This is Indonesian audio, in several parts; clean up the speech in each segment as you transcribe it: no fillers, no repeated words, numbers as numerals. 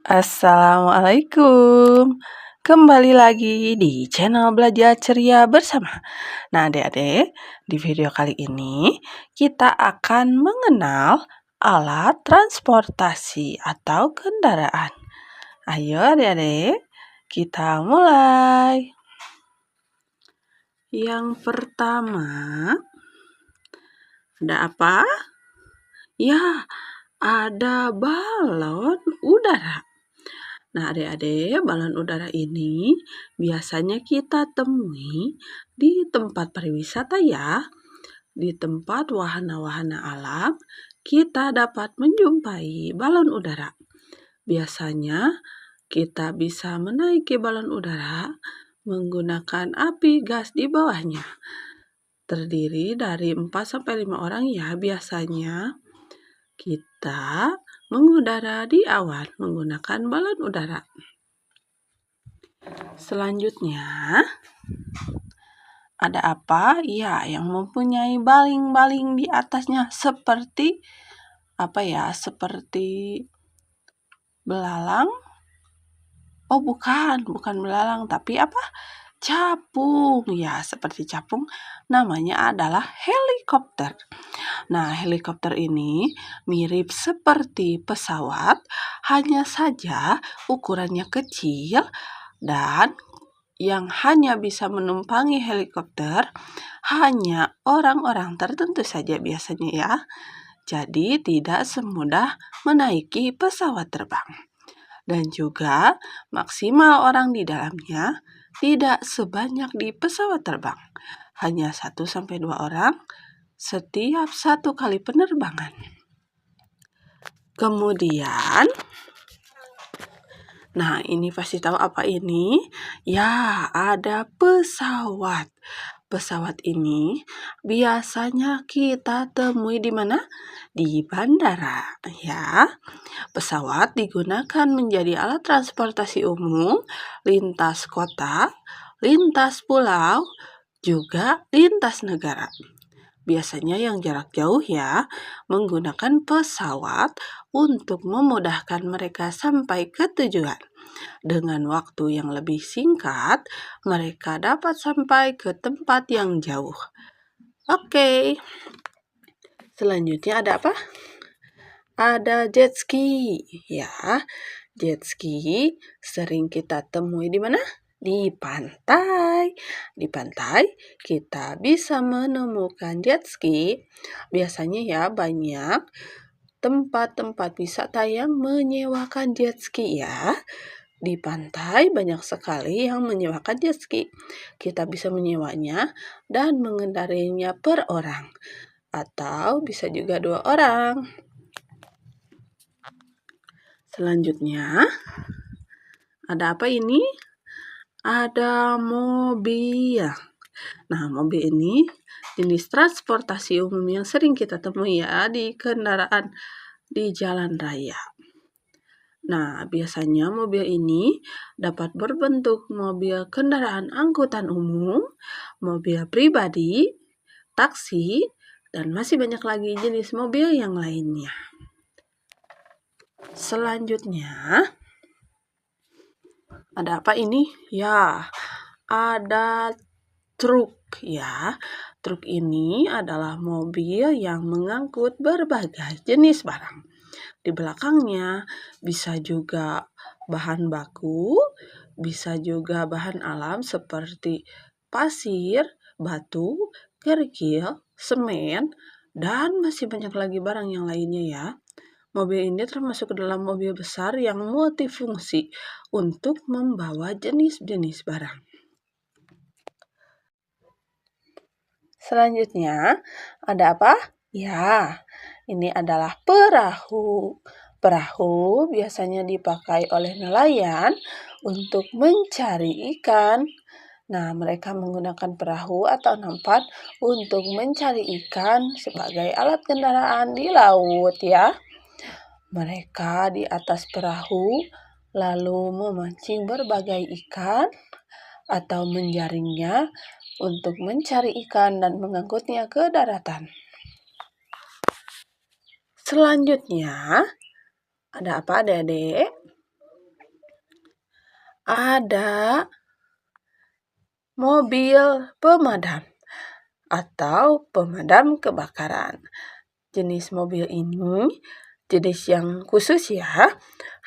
Assalamualaikum. Kembali lagi di channel Belajar Ceria bersama. Nah, adik-adik, di video kali ini kita akan mengenal alat transportasi atau kendaraan. Ayo adik-adik, kita mulai. Yang pertama, ada apa? Ya, ada balon udara. Nah, adik-adik, balon udara ini biasanya kita temui di tempat pariwisata ya. Di tempat wahana-wahana alam, kita dapat menjumpai balon udara. Biasanya kita bisa menaiki balon udara menggunakan api gas di bawahnya. Terdiri dari 4-5 orang ya biasanya. Kita mengudara di awan menggunakan balon udara. Selanjutnya, ada apa? Ya, yang mempunyai baling-baling di atasnya seperti apa ya? Seperti belalang? Oh, bukan belalang, tapi apa? Capung. Ya, seperti capung. Namanya adalah helikopter. Nah, helikopter ini mirip seperti pesawat, hanya saja ukurannya kecil dan yang hanya bisa menumpangi helikopter hanya orang-orang tertentu saja biasanya ya. Jadi tidak semudah menaiki pesawat terbang. Dan juga maksimal orang di dalamnya tidak sebanyak di pesawat terbang. Hanya 1-2 orang setiap 1 kali penerbangan. Kemudian, nah ini pasti tahu apa ini? Ya, ada pesawat. Pesawat ini biasanya kita temui di mana? Di bandara, ya. Pesawat digunakan menjadi alat transportasi umum, lintas kota, lintas pulau, juga lintas negara. Biasanya yang jarak jauh ya, menggunakan pesawat untuk memudahkan mereka sampai ke tujuan. Dengan waktu yang lebih singkat, mereka dapat sampai ke tempat yang jauh. Oke. Selanjutnya ada apa? Ada jet ski. Ya, jet ski sering kita temui di mana? Di pantai. Di pantai kita bisa menemukan jet ski. Biasanya ya banyak tempat-tempat wisata yang menyewakan jet ski ya. Di pantai banyak sekali yang menyewakan jet ski. Kita bisa menyewanya dan mengendarinya per orang. Atau bisa juga 2 orang. Selanjutnya, ada apa ini? Ada mobil. Nah, mobil ini jenis transportasi umum yang sering kita temui ya di kendaraan di jalan raya. Nah, biasanya mobil ini dapat berbentuk mobil kendaraan angkutan umum, mobil pribadi, taksi, dan masih banyak lagi jenis mobil yang lainnya. Selanjutnya, ada apa ini? Ya, ada truk ya. Truk ini adalah mobil yang mengangkut berbagai jenis barang. Di belakangnya bisa juga bahan baku, bisa juga bahan alam seperti pasir, batu, kerikil, semen, dan masih banyak lagi barang yang lainnya ya. Mobil ini termasuk ke dalam mobil besar yang multifungsi untuk membawa jenis-jenis barang. Selanjutnya, ada apa? Ya, ini adalah perahu. Perahu biasanya dipakai oleh nelayan untuk mencari ikan. Nah, mereka menggunakan perahu atau nampan untuk mencari ikan sebagai alat kendaraan di laut ya. Mereka di atas perahu lalu memancing berbagai ikan atau menjaringnya untuk mencari ikan dan mengangkutnya ke daratan. Selanjutnya, ada apa adik-adik? ada mobil pemadam atau pemadam kebakaran. Jenis mobil ini jenis yang khusus ya,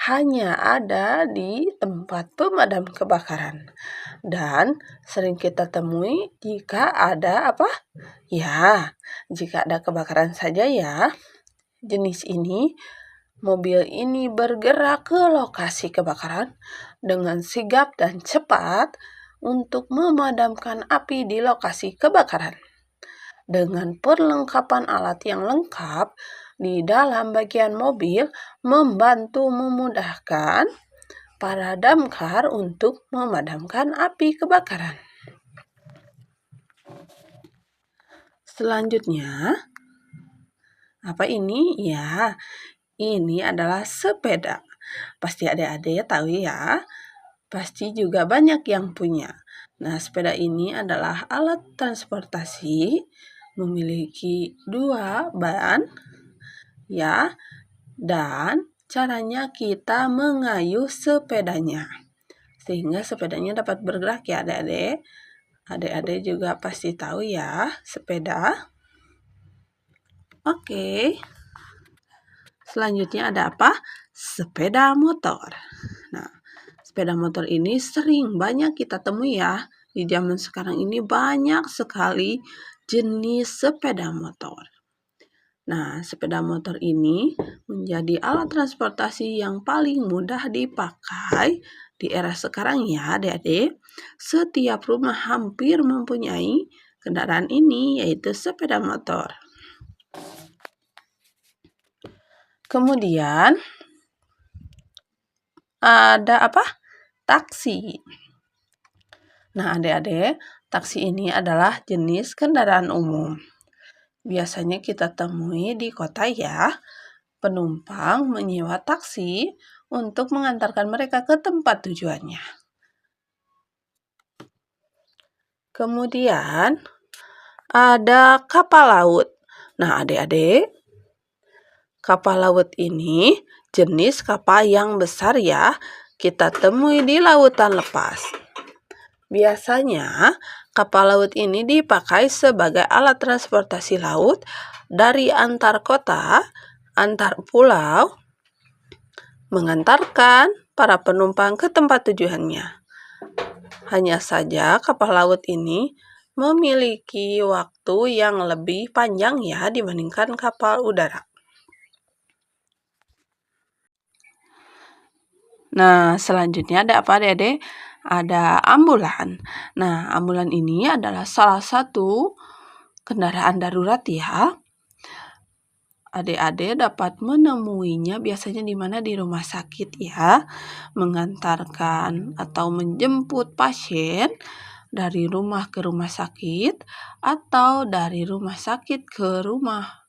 hanya ada di tempat pemadam kebakaran. Dan sering kita temui jika ada apa? Ya, jika ada kebakaran saja ya. Jenis ini, mobil ini bergerak ke lokasi kebakaran dengan sigap dan cepat untuk memadamkan api di lokasi kebakaran. Dengan perlengkapan alat yang lengkap di dalam bagian mobil membantu memudahkan para damkar untuk memadamkan api kebakaran. Selanjutnya, apa ini? Ya, ini adalah sepeda. Pasti adik-adik tahu ya. Pasti juga banyak yang punya. Nah, sepeda ini adalah alat transportasi memiliki 2 ban ya, dan caranya kita mengayuh sepedanya sehingga sepedanya dapat bergerak ya adik-adik. Adik-adik juga pasti tahu ya sepeda. Oke. Selanjutnya ada apa? Sepeda motor. Nah, sepeda motor ini sering banyak kita temui ya. Di zaman sekarang ini banyak sekali jenis sepeda motor. Nah, sepeda motor ini menjadi alat transportasi yang paling mudah dipakai di era sekarang ya adik-adik. Setiap rumah hampir mempunyai kendaraan ini, yaitu sepeda motor. Kemudian ada apa? Taksi. Nah, adik-adik, taksi ini adalah jenis kendaraan umum. Biasanya kita temui di kota ya. Penumpang menyewa taksi untuk mengantarkan mereka ke tempat tujuannya. Kemudian ada kapal laut. Nah, adik-adik, kapal laut ini jenis kapal yang besar ya. Kita temui di lautan lepas. Biasanya kapal laut ini dipakai sebagai alat transportasi laut dari antar kota, antar pulau, mengantarkan para penumpang ke tempat tujuannya. Hanya saja kapal laut ini memiliki waktu yang lebih panjang ya dibandingkan kapal udara. Nah, selanjutnya ada apa adik-adik? Ada ambulan. Nah, ambulan ini adalah salah satu kendaraan darurat ya. Adik-adik dapat menemuinya biasanya di mana? Di rumah sakit ya. Mengantarkan atau menjemput pasien dari rumah ke rumah sakit atau dari rumah sakit ke rumah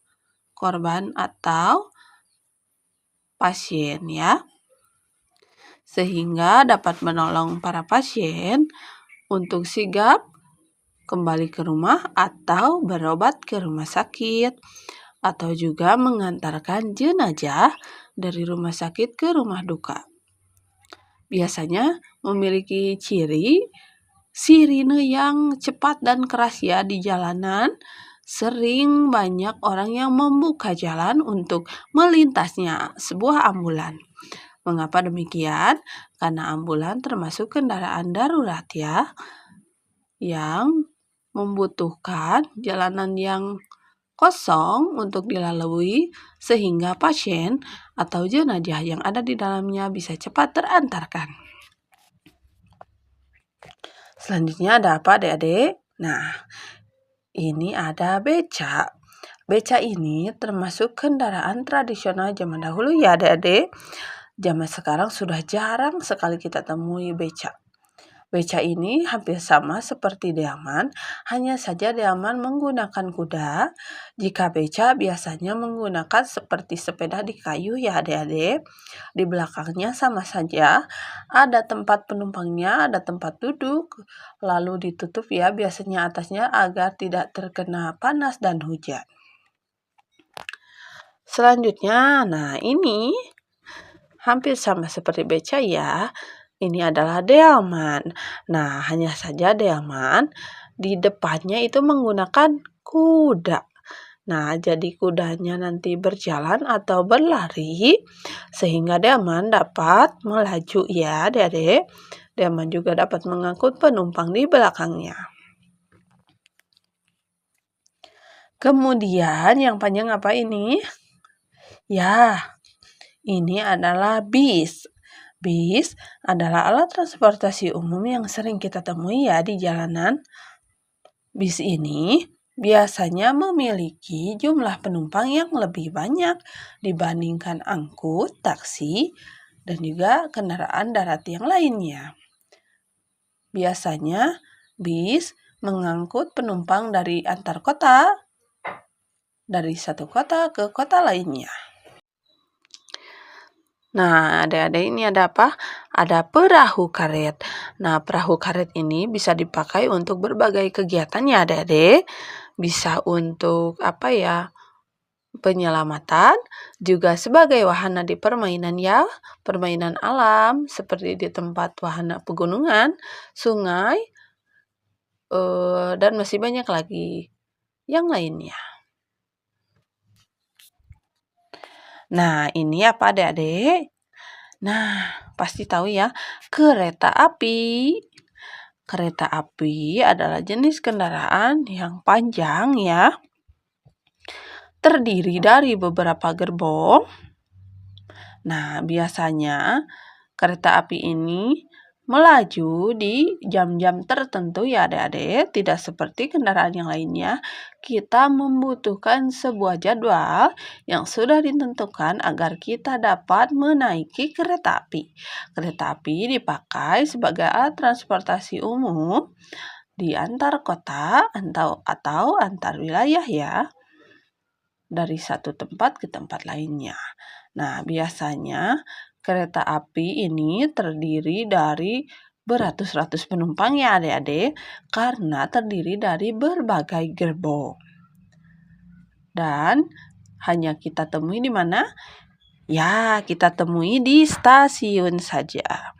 korban atau pasien ya. Sehingga dapat menolong para pasien untuk sigap kembali ke rumah atau berobat ke rumah sakit, atau juga mengantarkan jenazah dari rumah sakit ke rumah duka. Biasanya memiliki ciri sirine yang cepat dan keras ya di jalanan. Sering banyak orang yang membuka jalan untuk melintasnya sebuah ambulan. Mengapa demikian? Karena ambulan termasuk kendaraan darurat ya, yang membutuhkan jalanan yang kosong untuk dilalui sehingga pasien atau jenazah yang ada di dalamnya bisa cepat terantarkan. Selanjutnya ada apa adik-adik? Nah, ini ada beca. Beca ini termasuk kendaraan tradisional zaman dahulu ya adik-adik. Zaman sekarang sudah jarang sekali kita temui beca. Beca ini hampir sama seperti delman, hanya saja delman menggunakan kuda. Jika beca biasanya menggunakan seperti sepeda di kayu ya adik-adik. Di belakangnya sama saja, ada tempat penumpangnya, ada tempat duduk, lalu ditutup ya biasanya atasnya agar tidak terkena panas dan hujan. Selanjutnya, nah ini hampir sama seperti beca ya. ini adalah delman. Nah, hanya saja delman di depannya itu menggunakan kuda. Nah, jadi kudanya nanti berjalan atau berlari sehingga delman dapat melaju ya, Adik-adik. Delman juga dapat mengangkut penumpang di belakangnya. Kemudian yang panjang apa ini? Ya, ini adalah bis. Bis adalah alat transportasi umum yang sering kita temui ya di jalanan. Bis ini biasanya memiliki jumlah penumpang yang lebih banyak dibandingkan angkut, taksi, dan juga kendaraan darat yang lainnya. Biasanya bis mengangkut penumpang dari antar kota, dari satu kota ke kota lainnya. Nah, adik-adik ini ada apa? Ada perahu karet. Nah, perahu karet ini bisa dipakai untuk berbagai kegiatan ya adik-adik. Bisa untuk apa ya? Penyelamatan, juga sebagai wahana di permainan ya. Permainan alam seperti di tempat wahana pegunungan, sungai, dan masih banyak lagi yang lainnya. Nah, ini apa adik-adik? Nah, pasti tahu ya, kereta api. Kereta api adalah jenis kendaraan yang panjang ya. Terdiri dari beberapa gerbong. Nah, biasanya kereta api ini melaju di jam-jam tertentu ya adik-adik, tidak seperti kendaraan yang lainnya. Kita membutuhkan sebuah jadwal yang sudah ditentukan agar kita dapat menaiki kereta api. Kereta api dipakai sebagai alat transportasi umum di antar kota atau antar wilayah ya, dari satu tempat ke tempat lainnya. Nah, biasanya kereta api ini terdiri dari beratus-ratus penumpang ya adik-adik, karena terdiri dari berbagai gerbong. Dan hanya kita temui di mana? Ya, kita temui di stasiun saja.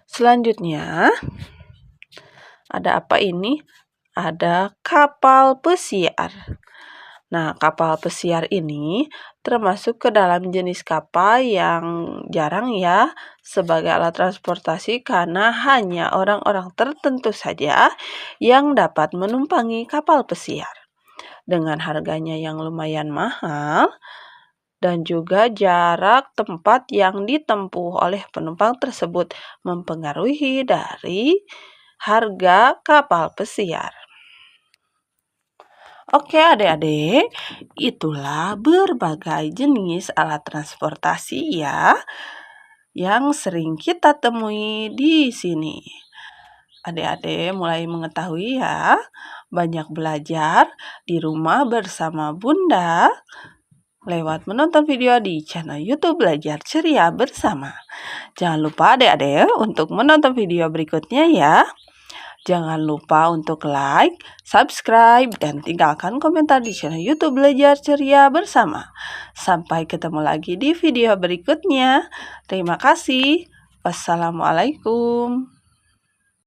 Selanjutnya, ada apa ini? Ada kapal pesiar. Nah, kapal pesiar ini termasuk ke dalam jenis kapal yang jarang ya sebagai alat transportasi karena hanya orang-orang tertentu saja yang dapat menumpangi kapal pesiar. Dengan harganya yang lumayan mahal dan juga jarak tempat yang ditempuh oleh penumpang tersebut mempengaruhi dari harga kapal pesiar. Oke adik-adik, itulah berbagai jenis alat transportasi ya yang sering kita temui di sini. Adik-adik mulai mengetahui ya, banyak belajar di rumah bersama Bunda lewat menonton video di channel YouTube Belajar Ceria Bersama. Jangan lupa adik-adik untuk menonton video berikutnya ya. Jangan lupa untuk like, subscribe, dan tinggalkan komentar di channel YouTube Belajar Ceria Bersama. Sampai ketemu lagi di video berikutnya. Terima kasih. Wassalamualaikum.